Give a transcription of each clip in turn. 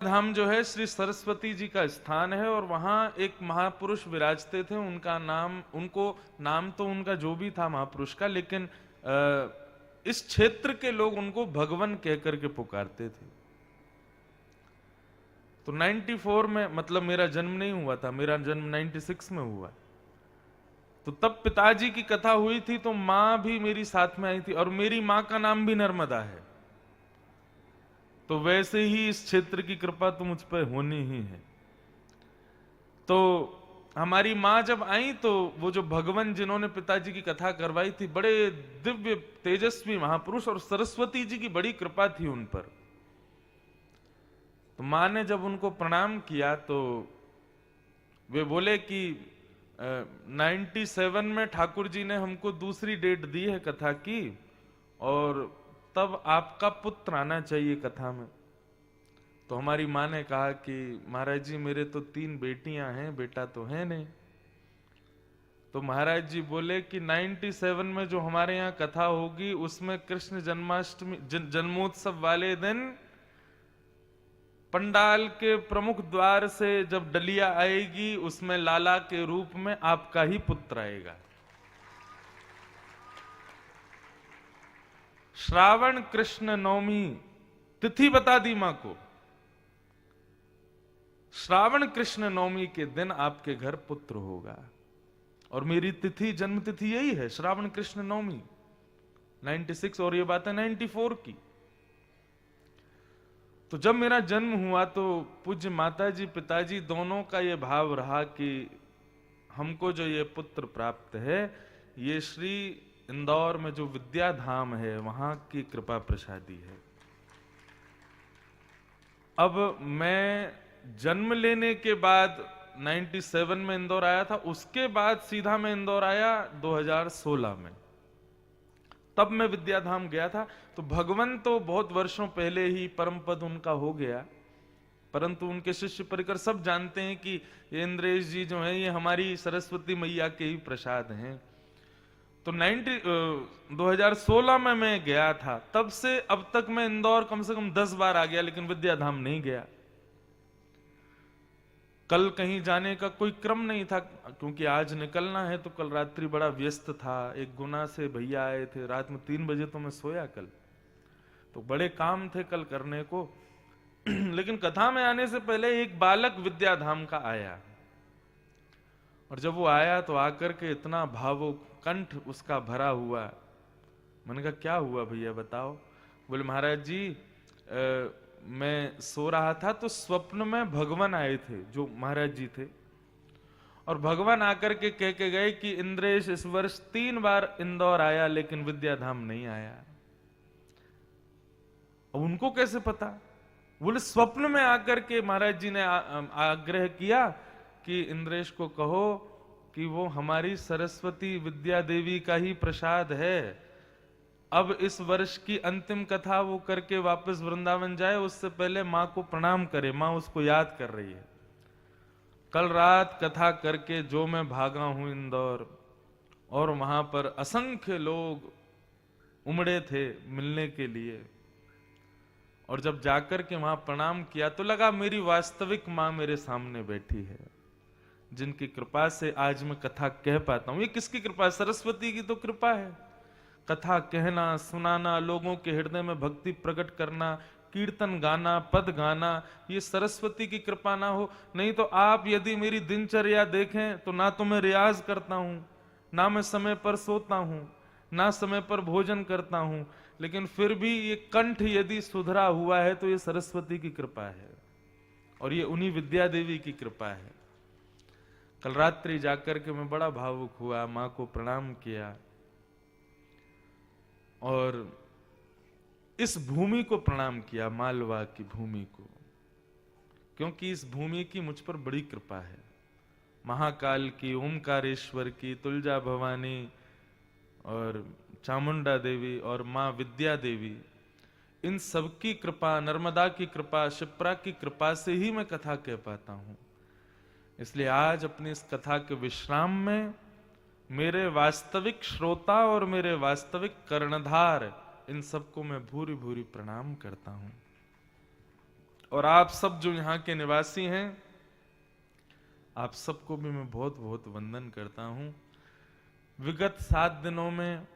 धाम जो है श्री सरस्वती जी का स्थान है और वहां एक महापुरुष विराजते थे। नाम तो उनका जो भी था महापुरुष का, लेकिन इस क्षेत्र के लोग उनको भगवान कह करके पुकारते थे। तो 94 में, मतलब मेरा जन्म नहीं हुआ था, मेरा जन्म 96 में हुआ। तो तब पिताजी की कथा हुई थी, तो मां भी मेरी साथ में आई थी, और मेरी मां का नाम भी नर्मदा है। तो वैसे ही इस क्षेत्र की कृपा तो मुझ पर होनी ही है। तो हमारी मां जब आई, तो वो जो भगवान जिन्होंने पिताजी की कथा करवाई थी, बड़े दिव्य तेजस्वी महापुरुष, और सरस्वती जी की बड़ी कृपा थी उन पर। तो मां ने जब उनको प्रणाम किया, तो वे बोले कि 97 में ठाकुर जी ने हमको दूसरी डेट दी है कथा की, और तब आपका पुत्र आना चाहिए कथा में। तो हमारी मां ने कहा कि महाराज जी, मेरे तो 3 बेटियां हैं, बेटा तो है नहीं। तो महाराज जी बोले कि 97 में जो हमारे यहाँ कथा होगी, उसमें कृष्ण जन्माष्टमी जन्मोत्सव वाले दिन पंडाल के प्रमुख द्वार से जब डलिया आएगी, उसमें लाला के रूप में आपका ही पुत्र आएगा। श्रावण कृष्ण नवमी तिथि बता दी मां को। श्रावण कृष्ण नवमी के दिन आपके घर पुत्र होगा। और मेरी तिथि, जन्म तिथि यही है, श्रावण कृष्ण नवमी 96, और ये बात है 94 की। तो जब मेरा जन्म हुआ, तो पूज्य माताजी पिताजी दोनों का ये भाव रहा कि हमको जो ये पुत्र प्राप्त है, ये श्री इंदौर में जो विद्या धाम है, वहां की कृपा प्रसादी है। अब मैं जन्म लेने के बाद 97 में इंदौर आया था, उसके बाद सीधा मैं इंदौर आया 2016 में। तब मैं विद्याधाम गया था। तो भगवान तो बहुत वर्षों पहले ही परम पद उनका हो गया, परंतु उनके शिष्य परिकर सब जानते हैं कि ये इंद्रेश जी जो हैं, ये हमारी सरस्वती मैया के ही प्रसाद हैं। तो 2016 में मैं गया था, तब से अब तक मैं इंदौर कम से कम 10 बार आ गया, लेकिन विद्याधाम नहीं गया। कल कहीं जाने का कोई क्रम नहीं था, क्योंकि आज निकलना है। तो कल रात्रि बड़ा व्यस्त था, एक गुना से भैया आए थे, रात में 3 बजे तो मैं सोया कल। तो बड़े काम थे कल करने को। लेकिन कथा में आने से पहले एक बालक विद्याधाम का आया, और जब वो आया तो आकर के इतना भावुक, कंठ उसका भरा हुआ। मैंने कहा क्या हुआ भैया बताओ। बोले महाराज जी, मैं सो रहा था, तो स्वप्न में भगवान आए थे, जो महाराज जी थे, और भगवान आकर के कह के गए कि इंद्रेश इस वर्ष 3 बार इंदौर आया, लेकिन विद्याधाम नहीं आया। अब उनको कैसे पता? बोले स्वप्न में आकर के महाराज जी ने आग्रह किया कि इंद्रेश को कहो कि वो हमारी सरस्वती विद्या देवी का ही प्रसाद है। अब इस वर्ष की अंतिम कथा वो करके वापस वृंदावन जाए, उससे पहले मां को प्रणाम करे, मां उसको याद कर रही है। कल रात कथा करके जो मैं भागा हूं इंदौर, और वहां पर असंख्य लोग उमड़े थे मिलने के लिए, और जब जाकर के वहां प्रणाम किया तो लगा मेरी वास्तविक मां मेरे सामने बैठी है, जिनकी कृपा से आज मैं कथा कह पाता हूं। ये किसकी कृपा? सरस्वती की तो कृपा है। कथा कहना, सुनाना, लोगों के हृदय में भक्ति प्रकट करना, कीर्तन गाना, पद गाना, ये सरस्वती की कृपा ना हो। नहीं तो आप यदि मेरी दिनचर्या देखें, तो ना तो मैं रियाज करता हूं, ना मैं समय पर सोता हूं, ना समय पर भोजन करता हूं, लेकिन फिर भी ये कंठ यदि सुधरा हुआ है तो ये सरस्वती की कृपा है, और ये उन्हीं विद्या देवी की कृपा है। कल रात्रि जाकर के मैं बड़ा भावुक हुआ, मां को प्रणाम किया, और इस भूमि को प्रणाम किया, मालवा की भूमि को, क्योंकि इस भूमि की मुझ पर बड़ी कृपा है। महाकाल की, ओमकारेश्वर की, तुलजा भवानी और चामुंडा देवी और मां विद्या देवी, इन सब की कृपा, नर्मदा की कृपा, शिप्रा की कृपा से ही मैं कथा कह पाता हूं। इसलिए आज अपनी इस कथा के विश्राम में मेरे वास्तविक श्रोता और मेरे वास्तविक कर्णधार, इन सबको मैं भूरी भूरी प्रणाम करता हूं। और आप सब जो यहाँ के निवासी हैं, आप सबको भी मैं बहुत बहुत वंदन करता हूं। विगत 7 दिनों में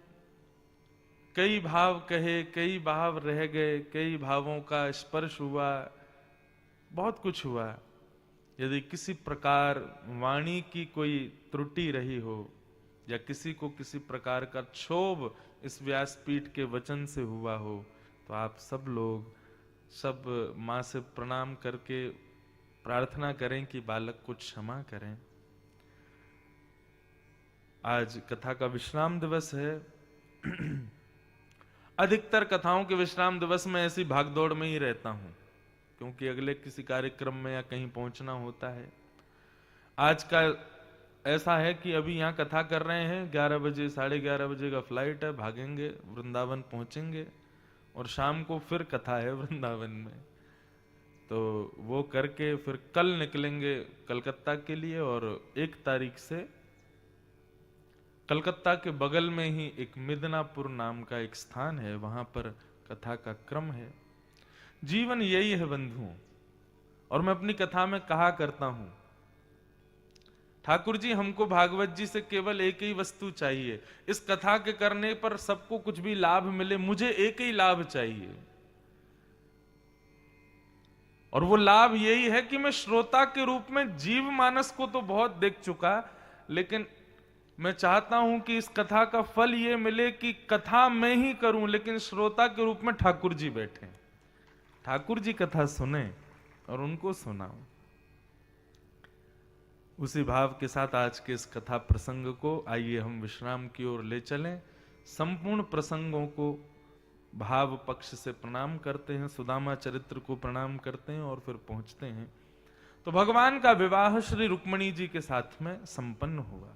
कई भाव कहे, कई भाव रह गए, कई भावों का स्पर्श हुआ, बहुत कुछ हुआ। यदि किसी प्रकार वाणी की कोई त्रुटि रही हो या किसी को किसी प्रकार का क्षोभ इस व्यासपीठ के वचन से हुआ हो, तो आप सब लोग सब मां से प्रणाम करके प्रार्थना करें कि बालक को क्षमा करें। आज कथा का विश्राम दिवस है। अधिकतर कथाओं के विश्राम दिवस में ऐसी भागदौड़ में ही रहता हूं, क्योंकि अगले किसी कार्यक्रम में या कहीं पहुंचना होता है। आज का ऐसा है कि अभी यहाँ कथा कर रहे हैं, 11 बजे 11:30 बजे का फ्लाइट है, भागेंगे, वृंदावन पहुंचेंगे और शाम को फिर कथा है वृंदावन में। तो वो करके फिर कल निकलेंगे कलकत्ता के लिए, और 1 तारीख से कलकत्ता के बगल में ही एक मिदनापुर नाम का एक स्थान है, वहां पर कथा का क्रम है। जीवन यही है बंधुओं, और मैं अपनी कथा में कहा करता हूं, ठाकुर जी हमको भागवत जी से केवल एक ही वस्तु चाहिए, इस कथा के करने पर सबको कुछ भी लाभ मिले, मुझे एक ही लाभ चाहिए। और वो लाभ यही है कि मैं श्रोता के रूप में जीव मानस को तो बहुत देख चुका, लेकिन मैं चाहता हूं कि इस कथा का फल ये मिले कि कथा मैं ही करूं, लेकिन श्रोता के रूप में ठाकुर जी बैठे, ठाकुर जी कथा सुने और उनको सुनाऊं। उसी भाव के साथ आज के इस कथा प्रसंग को आइए हम विश्राम की ओर ले चलें। संपूर्ण प्रसंगों को भाव पक्ष से प्रणाम करते हैं, सुदामा चरित्र को प्रणाम करते हैं और फिर पहुंचते हैं। तो भगवान का विवाह श्री रुक्मिणी जी के साथ में संपन्न हुआ।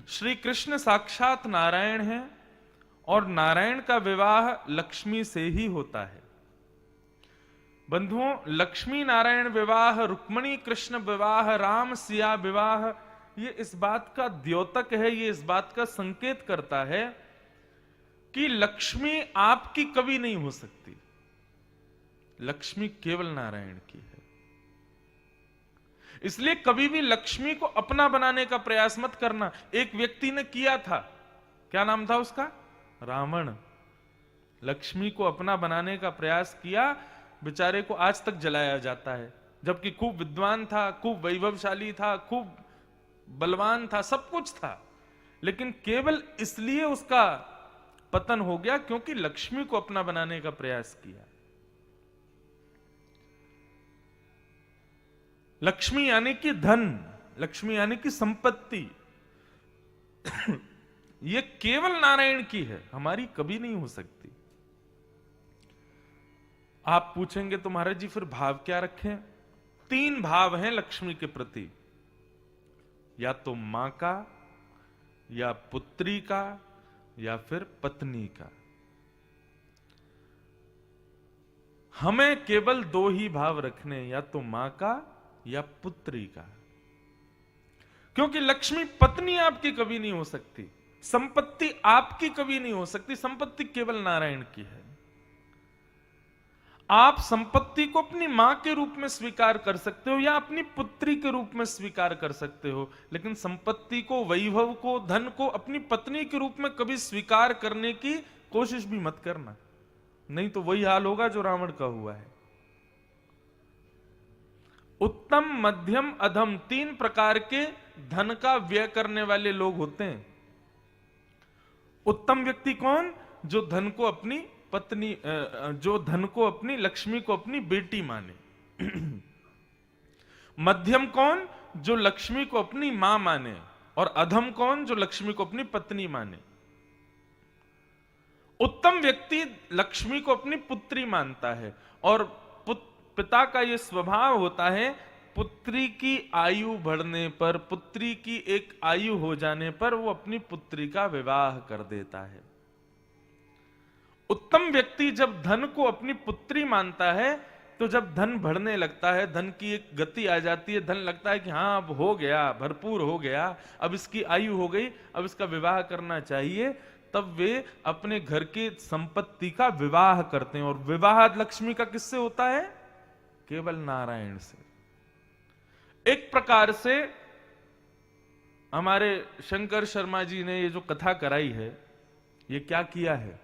श्री कृष्ण साक्षात नारायण हैं और नारायण का विवाह लक्ष्मी से ही होता है। बंधुओं, लक्ष्मी नारायण विवाह, रुक्मिणी कृष्ण विवाह, राम सिया विवाह, ये इस बात का द्योतक है, ये इस बात का संकेत करता है कि लक्ष्मी आपकी कभी नहीं हो सकती, लक्ष्मी केवल नारायण की है। इसलिए कभी भी लक्ष्मी को अपना बनाने का प्रयास मत करना। एक व्यक्ति ने किया था, क्या नाम था उसका? रावण। लक्ष्मी को अपना बनाने का प्रयास किया, बेचारे को आज तक जलाया जाता है, जबकि खूब विद्वान था, खूब वैभवशाली था, खूब बलवान था, सब कुछ था, लेकिन केवल इसलिए उसका पतन हो गया क्योंकि लक्ष्मी को अपना बनाने का प्रयास किया। लक्ष्मी यानी कि धन, लक्ष्मी यानी कि संपत्ति, ये केवल नारायण की है, हमारी कभी नहीं हो सकती। आप पूछेंगे तो महाराज जी फिर भाव क्या रखें? 3 भाव हैं लक्ष्मी के प्रति, या तो मां का, या पुत्री का, या फिर पत्नी का। हमें केवल 2 ही भाव रखने, या तो मां का या पुत्री का, क्योंकि लक्ष्मी पत्नी आपकी कभी नहीं हो सकती, संपत्ति आपकी कभी नहीं हो सकती, संपत्ति केवल नारायण की है। आप संपत्ति को अपनी मां के रूप में स्वीकार कर सकते हो या अपनी पुत्री के रूप में स्वीकार कर सकते हो, लेकिन संपत्ति को, वैभव को, धन को अपनी पत्नी के रूप में कभी स्वीकार करने की कोशिश भी मत करना, नहीं तो वही हाल होगा जो रावण का हुआ है। उत्तम, मध्यम, अधम, 3 प्रकार के धन का व्यय करने वाले लोग होते हैं। उत्तम व्यक्ति कौन? जो धन को अपनी पत्नी, जो धन को अपनी, लक्ष्मी को अपनी बेटी माने। मध्यम कौन? जो लक्ष्मी को अपनी मां माने। और अधम कौन? जो लक्ष्मी को अपनी पत्नी माने। उत्तम व्यक्ति लक्ष्मी को अपनी पुत्री मानता है, और पिता का यह स्वभाव होता है, पुत्री की आयु बढ़ने पर, पुत्री की एक आयु हो जाने पर वो अपनी पुत्री का विवाह कर देता है। उत्तम व्यक्ति जब धन को अपनी पुत्री मानता है, तो जब धन बढ़ने लगता है, धन की एक गति आ जाती है, धन लगता है कि हाँ अब हो गया, भरपूर हो गया, अब इसकी आयु हो गई, अब इसका विवाह करना चाहिए, तब वे अपने घर की संपत्ति का विवाह करते हैं। और विवाह लक्ष्मी का किससे होता है? केवल नारायण से। एक प्रकार से हमारे शंकर शर्मा जी ने ये जो कथा कराई है, ये क्या किया है?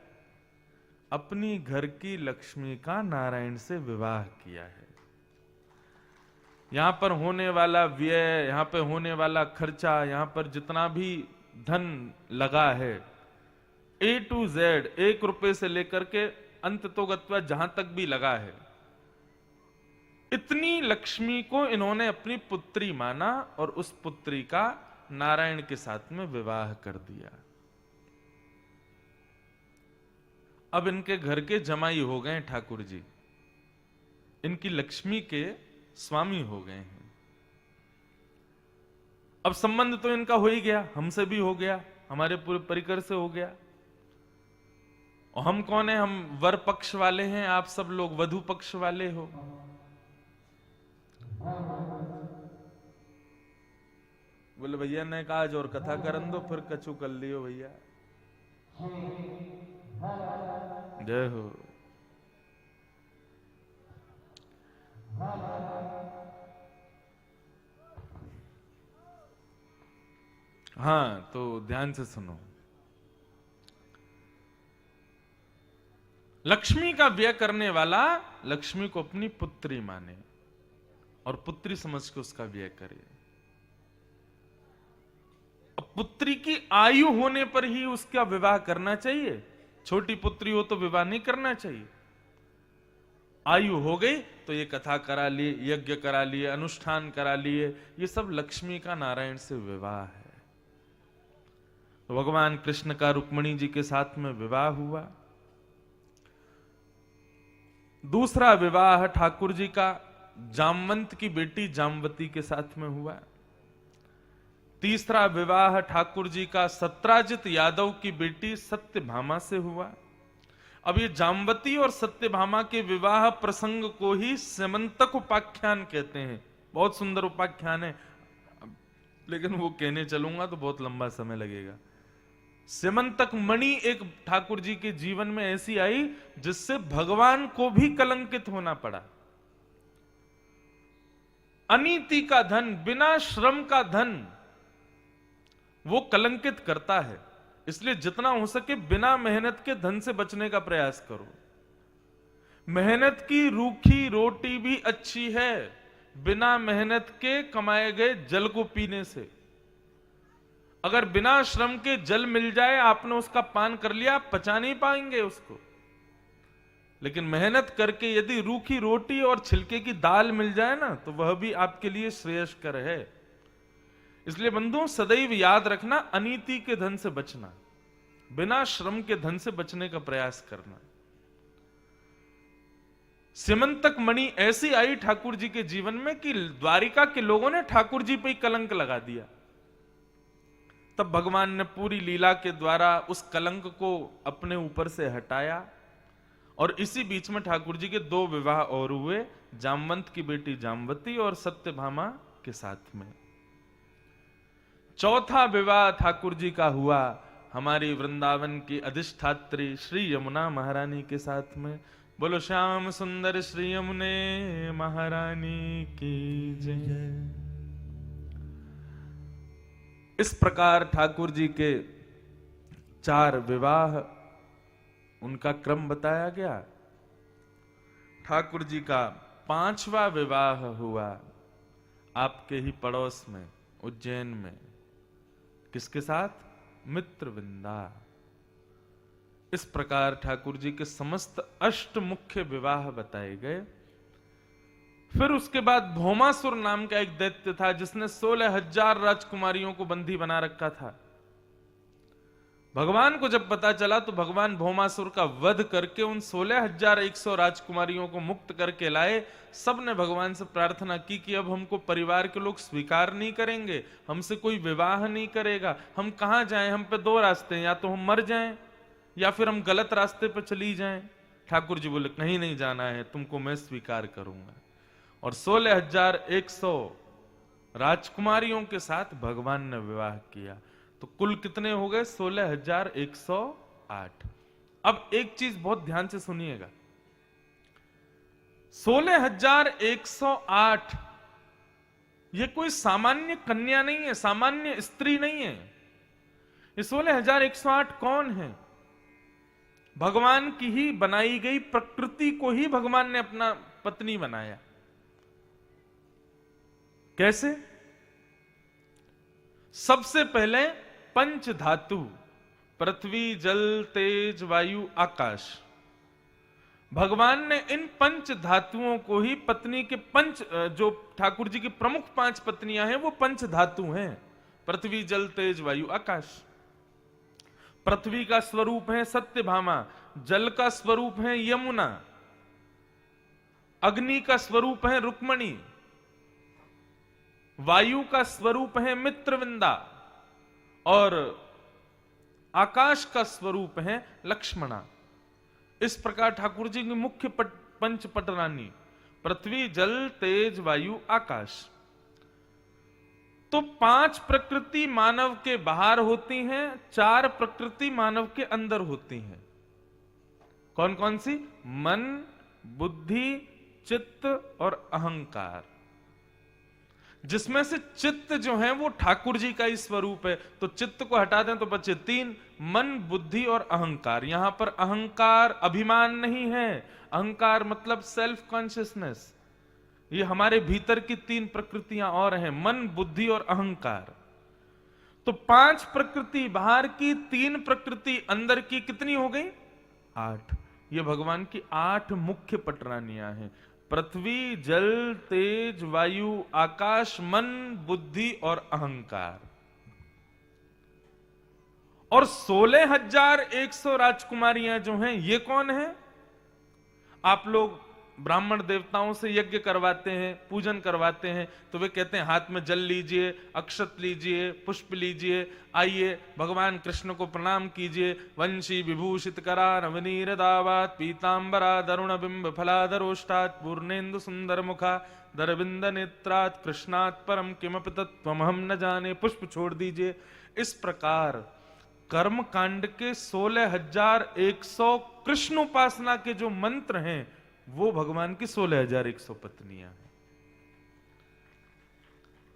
अपनी घर की लक्ष्मी का नारायण से विवाह किया है। यहां पर होने वाला व्यय, यहां पर होने वाला खर्चा, यहां पर जितना भी धन लगा है, A to Z, 1 रुपए से लेकर के अंत तो गत्वा जहां तक भी लगा है, इतनी लक्ष्मी को इन्होंने अपनी पुत्री माना और उस पुत्री का नारायण के साथ में विवाह कर दिया। अब इनके घर के जमाई हो गए ठाकुर जी, इनकी लक्ष्मी के स्वामी हो गए हैं। अब संबंध तो इनका हो ही गया, हमसे भी हो गया, हमारे पूरे परिकर से हो गया। और हम कौन है? हम वर पक्ष वाले हैं, आप सब लोग वधु पक्ष वाले हो। बोले भैया ने कहा आज और कथा करन दो, फिर कछु कर लियो भैया। जय हो। हाँ, तो ध्यान से सुनो। लक्ष्मी का व्यय करने वाला लक्ष्मी को अपनी पुत्री माने और पुत्री समझ के उसका व्यय करे। अब पुत्री की आयु होने पर ही उसका विवाह करना चाहिए। छोटी पुत्री हो तो विवाह नहीं करना चाहिए। आयु हो गई तो ये कथा करा लिए, यज्ञ करा लिए, अनुष्ठान करा लिए, ये सब लक्ष्मी का नारायण से विवाह है। तो भगवान कृष्ण का रुक्मिणी जी के साथ में विवाह हुआ। दूसरा विवाह ठाकुर जी का जामवंत की बेटी जामवती के साथ में हुआ। तीसरा विवाह ठाकुर जी का सत्राजित यादव की बेटी सत्यभामा से हुआ। अब ये जामवती और सत्यभामा के विवाह प्रसंग को ही स्यमंतक उपाख्यान कहते हैं। बहुत सुंदर उपाख्यान है, लेकिन वो कहने चलूंगा तो बहुत लंबा समय लगेगा। स्यमंतक मणि एक ठाकुर जी के जीवन में ऐसी आई जिससे भगवान को भी कलंकित होना पड़ा। अनीति का धन, बिना श्रम का धन वो कलंकित करता है। इसलिए जितना हो सके बिना मेहनत के धन से बचने का प्रयास करो। मेहनत की रूखी रोटी भी अच्छी है बिना मेहनत के कमाए गए जल को पीने से। अगर बिना श्रम के जल मिल जाए, आपने उसका पान कर लिया, आप पचा नहीं पाएंगे उसको। लेकिन मेहनत करके यदि रूखी रोटी और छिलके की दाल मिल जाए ना, तो वह भी आपके लिए श्रेयस्कर है। इसलिए बंधुओं, सदैव याद रखना, अनीति के धन से बचना, बिना श्रम के धन से बचने का प्रयास करना। स्यमंतक मणि ऐसी आई ठाकुर जी के जीवन में कि द्वारिका के लोगों ने ठाकुर जी पे ही कलंक लगा दिया। तब भगवान ने पूरी लीला के द्वारा उस कलंक को अपने ऊपर से हटाया। और इसी बीच में ठाकुर जी के 2 विवाह और हुए, जामवंत की बेटी जामवती और सत्यभामा के साथ में। चौथा विवाह ठाकुर जी का हुआ हमारी वृंदावन की अधिष्ठात्री श्री यमुना महारानी के साथ में। बोलो श्याम सुंदर श्री यमुने महारानी की जय। इस प्रकार ठाकुर जी के 4 विवाह, उनका क्रम बताया गया। ठाकुर जी का 5वां विवाह हुआ आपके ही पड़ोस में, उज्जैन में। किसके साथ? मित्रविंदा। इस प्रकार ठाकुर जी के समस्त अष्ट मुख्य विवाह बताए गए। फिर उसके बाद भौमासुर नाम का एक दैत्य था जिसने 16,000 राजकुमारियों को बंदी बना रखा था। भगवान को जब पता चला तो भगवान भौमासुर का वध करके उन 16,100 राजकुमारियों को मुक्त करके लाए। सब ने भगवान से प्रार्थना की कि अब हमको परिवार के लोग स्वीकार नहीं करेंगे, हमसे कोई विवाह नहीं करेगा, हम कहां जाएं? हम पे 2 रास्ते हैं, या तो हम मर जाएं या फिर हम गलत रास्ते पे चली जाएं। ठाकुर जी बोले कहीं नहीं जाना है, तुमको मैं स्वीकार करूंगा। और 16,100 राजकुमारियों के साथ भगवान ने विवाह किया। तो तो कुल कितने हो गए? 16,108। अब एक चीज बहुत ध्यान से सुनिएगा, 16,108 ये कोई सामान्य कन्या नहीं है, सामान्य स्त्री नहीं है। ये 16,108 कौन है? भगवान की ही बनाई गई प्रकृति को ही भगवान ने अपना पत्नी बनाया। कैसे? सबसे पहले पंच धातु, पृथ्वी, जल, तेज, वायु, आकाश, भगवान ने इन पंच धातुओं को ही पत्नी के जो ठाकुर जी की प्रमुख 5 पत्नियां हैं वो पंच धातु हैं, पृथ्वी, जल, तेज, वायु, आकाश। पृथ्वी का स्वरूप है सत्यभामा, जल का स्वरूप है यमुना, अग्नि का स्वरूप है रुक्मणी, वायु का स्वरूप है मित्रविंदा और आकाश का स्वरूप है लक्ष्मणा। इस प्रकार ठाकुर जी की मुख्य पंच पटरानी पृथ्वी, जल, तेज, वायु, आकाश। तो 5 प्रकृति मानव के बाहर होती हैं, 4 प्रकृति मानव के अंदर होती हैं। कौन कौन सी? मन, बुद्धि, चित्त और अहंकार। जिसमें से चित्त जो है वो ठाकुर जी का ही स्वरूप है, तो चित्त को हटा दें तो बचे 3, मन, बुद्धि और अहंकार। यहां पर अहंकार अभिमान नहीं है, अहंकार मतलब सेल्फ कॉन्शियसनेस। ये हमारे भीतर की 3 प्रकृतियां और हैं, मन, बुद्धि और अहंकार। तो 5 प्रकृति बाहर की, 3 प्रकृति अंदर की, कितनी हो गई? 8। ये भगवान की 8 मुख्य पटरानियां हैं, पृथ्वी, जल, तेज, वायु, आकाश, मन, बुद्धि और अहंकार। और 16,100 राजकुमारियां जो हैं ये कौन है? आप लोग ब्राह्मण देवताओं से यज्ञ करवाते हैं, पूजन करवाते हैं, तो वे कहते हैं हाथ में जल लीजिए, अक्षत लीजिए, पुष्प लीजिए, आइए भगवान कृष्ण को प्रणाम कीजिए। वंशी विभूषित करा नवनीर दावात पीतांबरा दरुण बिंब फलादरोष्टात् पूर्णेन्दु सुंदर मुखा दरविंद नेत्रात् कृष्णात् परम किमपि तत्त्वमहं न जाने। पुष्प छोड़ दीजिए। इस प्रकार कर्म कांड के 16,100 कृष्ण उपासना के जो मंत्र हैं वो भगवान की 16,100 पत्नियां हैं।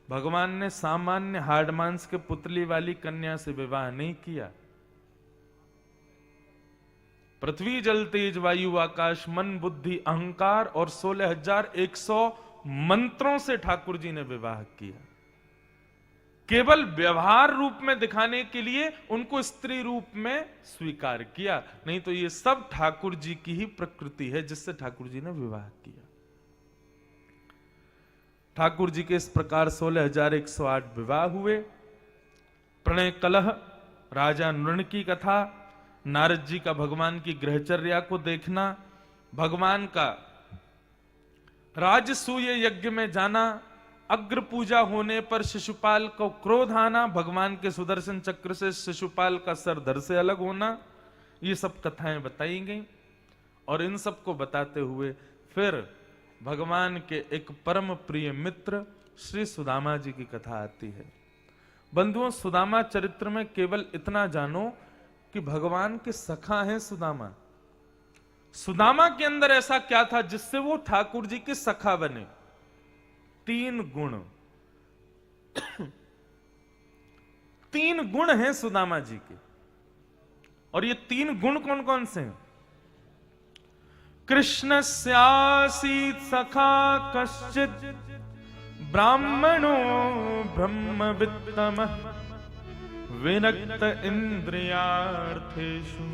भगवान ने सामान्य हाड़ मांस के पुतली वाली कन्या से विवाह नहीं किया। पृथ्वी, जल, तेज, वायु, आकाश, मन, बुद्धि, अहंकार और 16,100 मंत्रों से ठाकुर जी ने विवाह किया। केवल व्यवहार रूप में दिखाने के लिए उनको स्त्री रूप में स्वीकार किया, नहीं तो ये सब ठाकुर जी की ही प्रकृति है जिससे ठाकुर जी ने विवाह किया। ठाकुर जी के इस प्रकार 16,108 विवाह हुए। प्रणय कलह, राजा नृण की कथा, नारद जी का भगवान की गृहचर्या को देखना, भगवान का राजसूय यज्ञ में जाना, अग्र पूजा होने पर शिशुपाल को क्रोध आना, भगवान के सुदर्शन चक्र से शिशुपाल का सर धड़ से अलग होना, ये सब कथाएं बताई गई। और इन सब को बताते हुए फिर भगवान के एक परम प्रिय मित्र श्री सुदामा जी की कथा आती है। बंधुओं, सुदामा चरित्र में केवल इतना जानो कि भगवान के सखा हैं सुदामा। सुदामा के अंदर ऐसा क्या था जिससे वो ठाकुर जी के सखा बने? 3 गुण। 3 गुण हैं सुदामा जी के। और ये 3 गुण कौन कौन से हैं? कृष्णस्यासीत् सखा कश्चित् ब्राह्मणो ब्रह्मवित्तमः विनक्त इंद्रियार्थेषु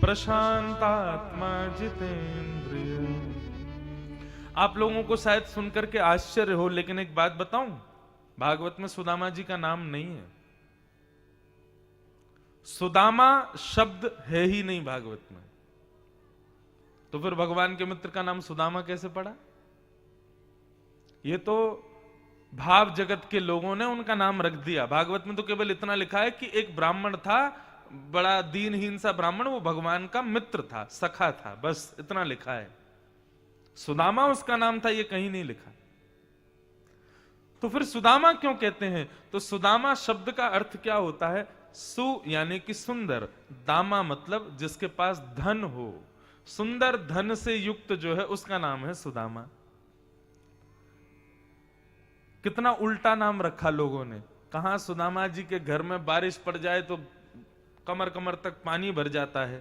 प्रशांतात्मा जितेंद्रिय। आप लोगों को शायद सुनकर के आश्चर्य हो, लेकिन एक बात बताऊं, भागवत में सुदामा जी का नाम नहीं है। सुदामा शब्द है ही नहीं भागवत में, तो फिर भगवान के मित्र का नाम सुदामा कैसे पड़ा? ये तो भाव जगत के लोगों ने उनका नाम रख दिया। भागवत में तो केवल इतना लिखा है कि एक ब्राह्मण था, बड़ा दीनहीन सा ब्राह्मण, वो भगवान का मित्र था, सखा था, बस इतना लिखा है। सुदामा उसका नाम था, ये कहीं नहीं लिखा। तो फिर सुदामा क्यों कहते हैं? तो सुदामा शब्द का अर्थ क्या होता है? सु यानी कि सुंदर, दामा मतलब जिसके पास धन हो, सुंदर धन से युक्त जो है उसका नाम है सुदामा। कितना उल्टा नाम रखा लोगों ने। कहां सुदामा जी के घर में बारिश पड़ जाए तो कमर कमर तक पानी भर जाता है,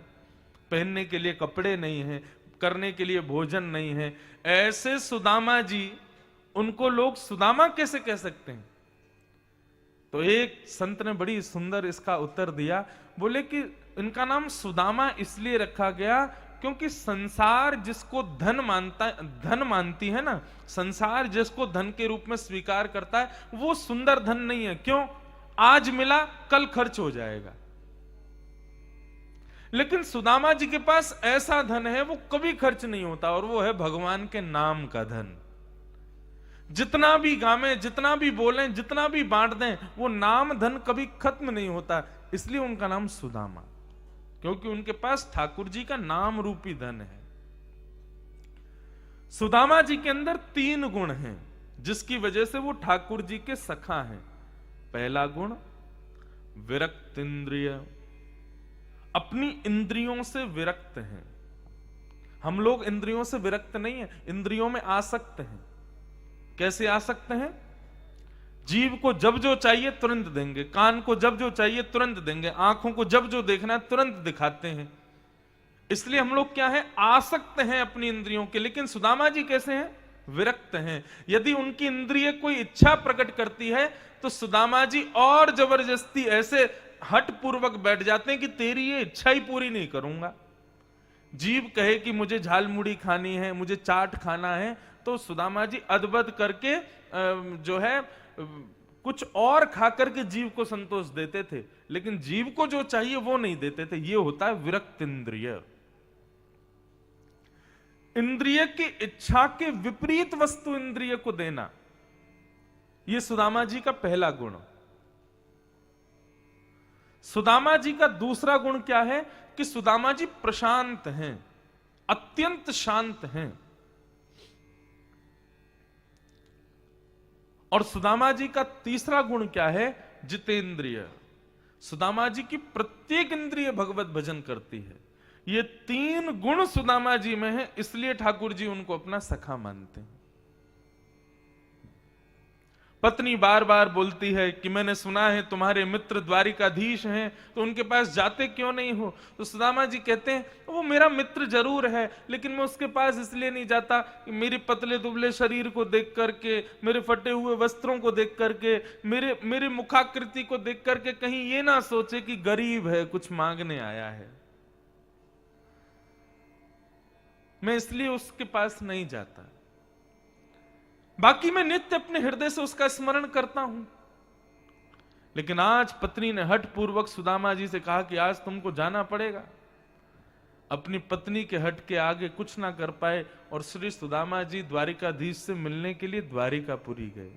पहनने के लिए कपड़े नहीं है, करने के लिए भोजन नहीं है, ऐसे सुदामा जी, उनको लोग सुदामा कैसे कह सकते हैं? तो एक संत ने बड़ी सुंदर इसका उत्तर दिया, बोले कि इनका नाम सुदामा इसलिए रखा गया क्योंकि संसार जिसको धन मानती है ना, संसार जिसको धन के रूप में स्वीकार करता है, वो सुंदर धन नहीं है। क्यों? आज मिला कल खर्च हो जाएगा। लेकिन सुदामा जी के पास ऐसा धन है वो कभी खर्च नहीं होता, और वो है भगवान के नाम का धन। जितना भी गावें, जितना भी बोलें, जितना भी बांट दें, वो नाम धन कभी खत्म नहीं होता। इसलिए उनका नाम सुदामा, क्योंकि उनके पास ठाकुर जी का नाम रूपी धन है। सुदामा जी के अंदर 3 गुण हैं जिसकी वजह से वो ठाकुर जी के सखा हैं। पहला गुण विरक्त इंद्रिय, अपनी इंद्रियों से विरक्त हैं। हम लोग इंद्रियों से विरक्त नहीं है, इंद्रियों में आसक्त हैं। कैसे आसक्त हैं? जीव को जब जो चाहिए तुरंत देंगे, कान को जब जो चाहिए तुरंत देंगे, आंखों को जब जो देखना है तुरंत दिखाते हैं। इसलिए हम लोग क्या है? आसक्त हैं अपनी इंद्रियों के। लेकिन सुदामा जी कैसे हैं? विरक्त हैं। यदि उनकी इंद्रिय कोई इच्छा प्रकट करती है तो सुदामा जी और जबरदस्ती ऐसे हट पूर्वक बैठ जाते हैं कि तेरी ये इच्छा ही पूरी नहीं करूंगा। जीव कहे कि मुझे झालमुड़ी खानी है, मुझे चाट खाना है, तो सुदामा जी अदबद करके जो है कुछ और खाकर के जीव को संतोष देते थे, लेकिन जीव को जो चाहिए वो नहीं देते थे। ये होता है विरक्त इंद्रिय। इंद्रिय की इच्छा के विपरीत वस्तु इंद्रिय को देना, यह सुदामा जी का पहला गुण। सुदामा जी का दूसरा गुण क्या है कि सुदामा जी प्रशांत हैं, अत्यंत शांत हैं। और सुदामा जी का तीसरा गुण क्या है? जितेंद्रिय। सुदामा जी की प्रत्येक इंद्रिय भगवत भजन करती है। ये 3 गुण सुदामा जी में है, इसलिए ठाकुर जी उनको अपना सखा मानते हैं। पत्नी बार बार बोलती है कि मैंने सुना है तुम्हारे मित्र द्वारिकाधीश हैं, तो उनके पास जाते क्यों नहीं हो? तो सुदामा जी कहते हैं वो मेरा मित्र जरूर है, लेकिन मैं उसके पास इसलिए नहीं जाता कि मेरे पतले दुबले शरीर को देख करके, मेरे फटे हुए वस्त्रों को देख करके, मेरे मुखाकृति को देख करके कहीं ये ना सोचे कि गरीब है, कुछ मांगने आया है। मैं इसलिए उसके पास नहीं जाता। बाकी मैं नित्य अपने हृदय से उसका स्मरण करता हूं। लेकिन आज पत्नी ने हठ पूर्वक सुदामा जी से कहा कि आज तुमको जाना पड़ेगा। अपनी पत्नी के हठ के आगे कुछ ना कर पाए और श्री सुदामा जी द्वारिकाधीश से मिलने के लिए द्वारिकापुरी गए।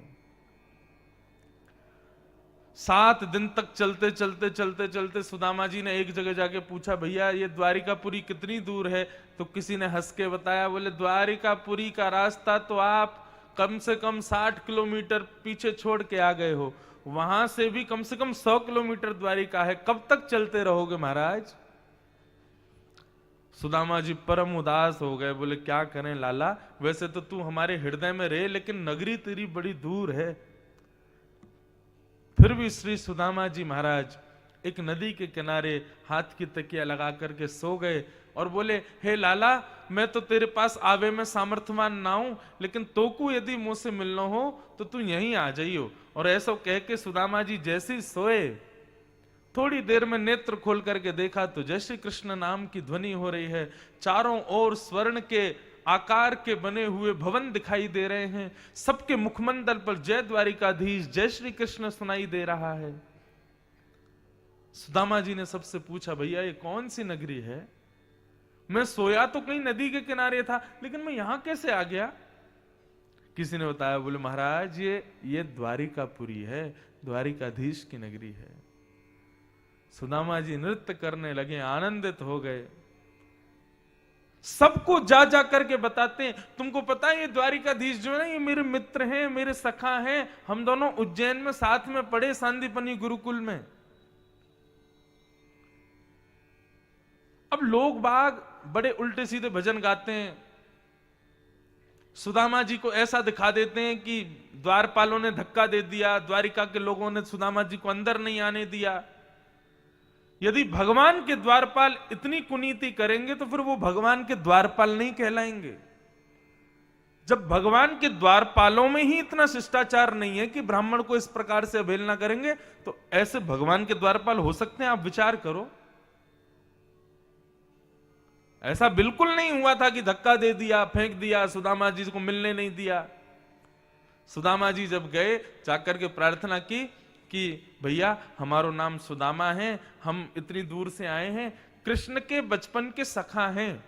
7 दिन तक चलते चलते चलते चलते सुदामा जी ने एक जगह जाके पूछा, भैया ये द्वारिकापुरी कितनी दूर है? तो किसी ने हंस के बताया, बोले द्वारिकापुरी का रास्ता तो आप कम से कम 60 किलोमीटर पीछे छोड़ के आ गए हो, वहां से भी कम से कम 100 किलोमीटर द्वारिका है, कब तक चलते रहोगे महाराज? सुदामा जी परम उदास हो गए, बोले क्या करें लाला, वैसे तो तू हमारे हृदय में रहे, लेकिन नगरी तेरी बड़ी दूर है। फिर भी श्री सुदामा जी महाराज एक नदी के किनारे हाथ की तकिया लगा करके सो गए और बोले, हे लाला, मैं तो तेरे पास आवे में सामर्थ्यवान ना हूं, लेकिन तोकू यदि मुझसे मिलना हो तो तू यहीं आ जाइयो। और ऐसा कह के सुदामा जी जैसे ही सोए, थोड़ी देर में नेत्र खोल करके देखा तो जय श्री कृष्ण नाम की ध्वनि हो रही है। चारों ओर स्वर्ण के आकार के बने हुए भवन दिखाई दे रहे हैं, सबके मुखमंडल पर जय द्वारिकाधीश, जय श्री कृष्ण सुनाई दे रहा है। सुदामा जी ने सबसे पूछा, भैया ये कौन सी नगरी है? मैं सोया तो कहीं नदी के किनारे था, लेकिन मैं यहां कैसे आ गया? किसी ने बताया, बोले महाराज ये द्वारिकापुरी है, द्वारिकाधीश की नगरी है। सुदामा जी नृत्य करने लगे, आनंदित हो गए। सबको जा जा करके बताते हैं, तुमको पता है ये द्वारिकाधीश जो है ना, ये मेरे मित्र हैं, मेरे सखा हैं, हम दोनों उज्जैन में साथ में पढ़े सांदीपनी गुरुकुल में। अब लोग बाग बड़े उल्टे सीधे भजन गाते हैं, सुदामा जी को ऐसा दिखा देते हैं कि द्वारपालों ने धक्का दे दिया, द्वारिका के लोगों ने सुदामा जी को अंदर नहीं आने दिया। यदि भगवान के द्वारपाल इतनी कुनीति करेंगे तो फिर वो भगवान के द्वारपाल नहीं कहलाएंगे। जब भगवान के द्वारपालों में ही इतना शिष्टाचार नहीं है कि ब्राह्मण को इस प्रकार से अवहेलना करेंगे, तो ऐसे भगवान के द्वारपाल हो सकते हैं? आप विचार करो। ऐसा बिल्कुल नहीं हुआ था कि धक्का दे दिया, फेंक दिया, सुदामा जी को मिलने नहीं दिया। सुदामा जी जब गए, जाकर के प्रार्थना की कि भैया हमारो नाम सुदामा है, हम इतनी दूर से आए हैं, कृष्ण के बचपन के सखा हैं,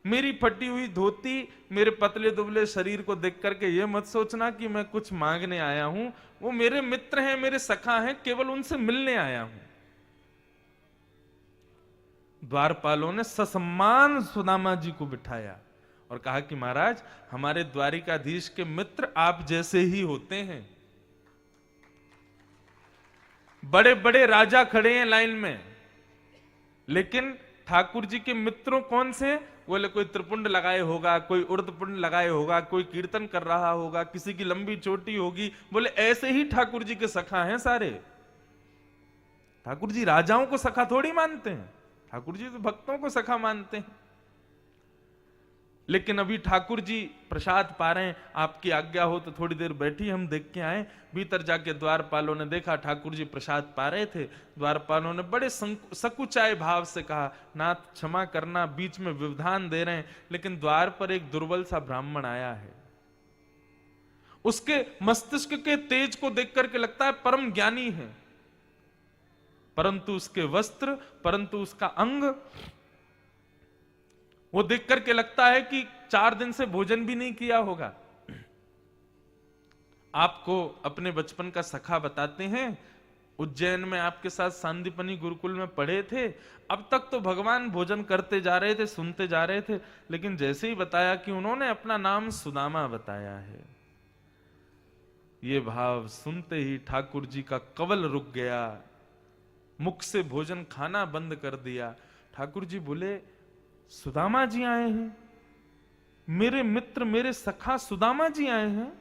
मेरी फटी हुई धोती, मेरे पतले दुबले शरीर को देख करके ये मत सोचना कि मैं कुछ मांगने आया हूं, वो मेरे मित्र हैं, मेरे सखा हैं, केवल उनसे मिलने आया हूं। द्वारपालों ने ससम्मान सुदामा जी को बिठाया और कहा कि महाराज हमारे द्वारिकाधीश के मित्र आप जैसे ही होते हैं। बड़े बड़े राजा खड़े हैं लाइन में, लेकिन ठाकुर जी के मित्रों कौन से? बोले कोई त्रिपुंड लगाए होगा, कोई उर्दपुंड लगाए होगा, कोई कीर्तन कर रहा होगा, किसी की लंबी चोटी होगी। बोले ऐसे ही ठाकुर जी के सखा हैं सारे। ठाकुर जी राजाओं को सखा थोड़ी मानते हैं, ठाकुर जी तो भक्तों को सखा मानते हैं। लेकिन अभी ठाकुर जी प्रसाद पा रहे हैं, आपकी आज्ञा हो तो थोड़ी देर बैठी हम देख के आए। भीतर जाके द्वारपालों ने देखा ठाकुर जी प्रसाद पा रहे थे। द्वारपालों ने बड़े सकुचाए भाव से कहा, नाथ क्षमा करना, बीच में व्यवधान दे रहे हैं, लेकिन द्वार पर एक दुर्बल सा ब्राह्मण आया है। उसके मस्तिष्क के तेज को देख करके लगता है परम ज्ञानी है, परंतु उसके वस्त्र, परंतु उसका अंग, वो देख करके लगता है कि 4 दिन से भोजन भी नहीं किया होगा। आपको अपने बचपन का सखा बताते हैं, उज्जैन में आपके साथ सांदीपनी गुरुकुल में पढ़े थे। अब तक तो भगवान भोजन करते जा रहे थे, सुनते जा रहे थे, लेकिन जैसे ही बताया कि उन्होंने अपना नाम सुदामा बताया है, ये भाव सुनते ही ठाकुर जी का कवल रुक गया, मुख से भोजन खाना बंद कर दिया। ठाकुर जी बोले, सुदामा जी आए हैं, मेरे मित्र, मेरे सखा सुदामा जी आए हैं?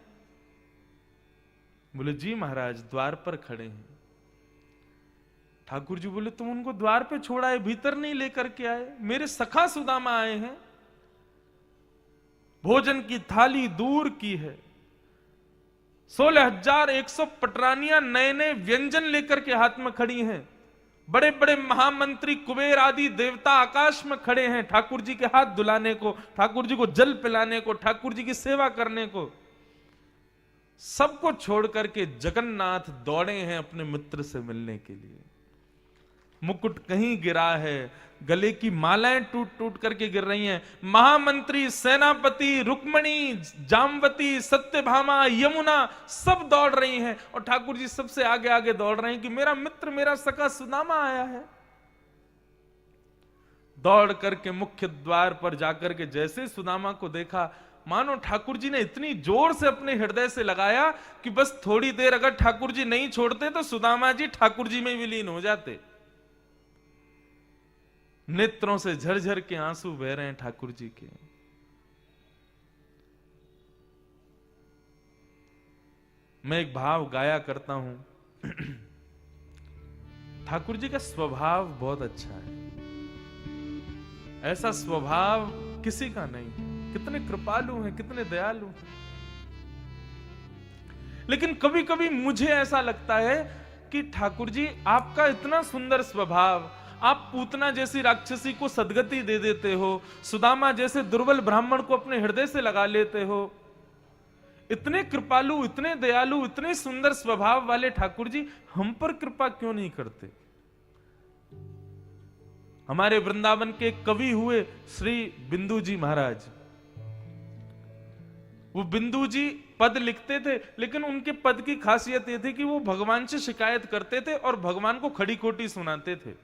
बोले जी महाराज, द्वार पर खड़े हैं। ठाकुर जी बोले, तुम उनको द्वार पे छोड़ा है, भीतर नहीं लेकर के आए? मेरे सखा सुदामा आए हैं, भोजन की थाली दूर की है, 16,100 पटरानियां नए नए व्यंजन लेकर के हाथ में खड़ी हैं, बड़े बड़े महामंत्री कुबेर आदि देवता आकाश में खड़े हैं ठाकुर जी के हाथ धुलाने को, ठाकुर जी को जल पिलाने को, ठाकुर जी की सेवा करने को। सबको छोड़ करके जगन्नाथ दौड़े हैं अपने मित्र से मिलने के लिए। मुकुट कहीं गिरा है, गले की मालाएं टूट टूट करके गिर रही हैं। महामंत्री, सेनापति, रुक्मणी, जामवती, सत्यभामा, यमुना सब दौड़ रही हैं और ठाकुर जी सबसे आगे आगे दौड़ रहे हैं कि मेरा मित्र, मेरा सखा सुदामा आया है। दौड़ करके मुख्य द्वार पर जाकर के जैसे सुदामा को देखा, मानो ठाकुर जी ने इतनी जोर से अपने हृदय से लगाया कि बस थोड़ी देर अगर ठाकुर जी नहीं छोड़ते तो सुदामा जी ठाकुर जी में विलीन हो जाते। नेत्रों से झरझर के आंसू बह रहे हैं ठाकुर जी के। मैं एक भाव गाया करता हूं। ठाकुर जी का स्वभाव बहुत अच्छा है, ऐसा स्वभाव किसी का नहीं है। कितने कृपालु हैं, कितने दयालु हैं। लेकिन कभी कभी मुझे ऐसा लगता है कि ठाकुर जी आपका इतना सुंदर स्वभाव, आप पूतना जैसी राक्षसी को सदगति दे देते हो, सुदामा जैसे दुर्बल ब्राह्मण को अपने हृदय से लगा लेते हो। इतने कृपालु, इतने दयालु, इतने सुंदर स्वभाव वाले ठाकुर जी हम पर कृपा क्यों नहीं करते? हमारे वृंदावन के कवि हुए श्री बिंदु जी महाराज। वो बिंदु जी पद लिखते थे, लेकिन उनके पद की खासियत यह थी कि वो भगवान से शिकायत करते थे और भगवान को खड़ी खोटी सुनाते थे।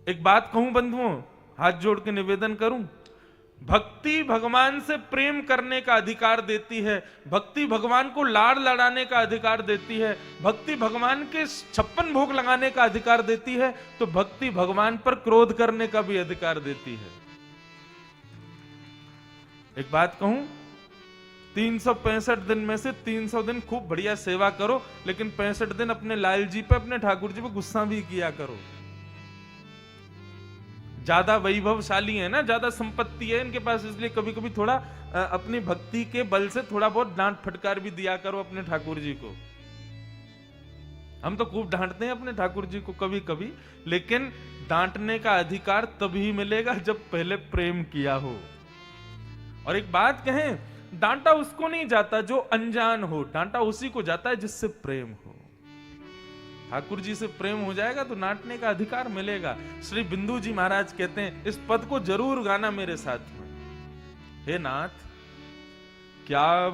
एक बात कहूं बंधुओं, हाथ जोड़ के निवेदन करूं, भक्ति भगवान से प्रेम करने का अधिकार देती है, भक्ति भगवान को लाड़ लड़ाने का अधिकार देती है, भक्ति भगवान के 56 भोग लगाने का अधिकार देती है, तो भक्ति भगवान पर क्रोध करने का भी अधिकार देती है। एक बात कहूं, 365 दिन में से 300 दिन खूब बढ़िया सेवा करो, लेकिन 65 दिन अपने लाल जी पे, अपने ठाकुर जी पे गुस्सा भी किया करो। ज्यादा वैभवशाली है ना, ज्यादा संपत्ति है इनके पास, इसलिए कभी कभी थोड़ा अपनी भक्ति के बल से थोड़ा बहुत डांट फटकार भी दिया करो अपने ठाकुर जी को। हम तो खूब डांटते हैं अपने ठाकुर जी को कभी कभी, लेकिन डांटने का अधिकार तभी मिलेगा जब पहले प्रेम किया हो। और एक बात कहें, डांटा उसको नहीं जाता जो अनजान हो, डांटा उसी को जाता है जिससे प्रेम हो। ठाकुर जी से प्रेम हो जाएगा तो डांटने का अधिकार मिलेगा। श्री बिंदु जी महाराज कहते हैं, इस पद को जरूर गाना मेरे साथ में। हे नाथ, क्या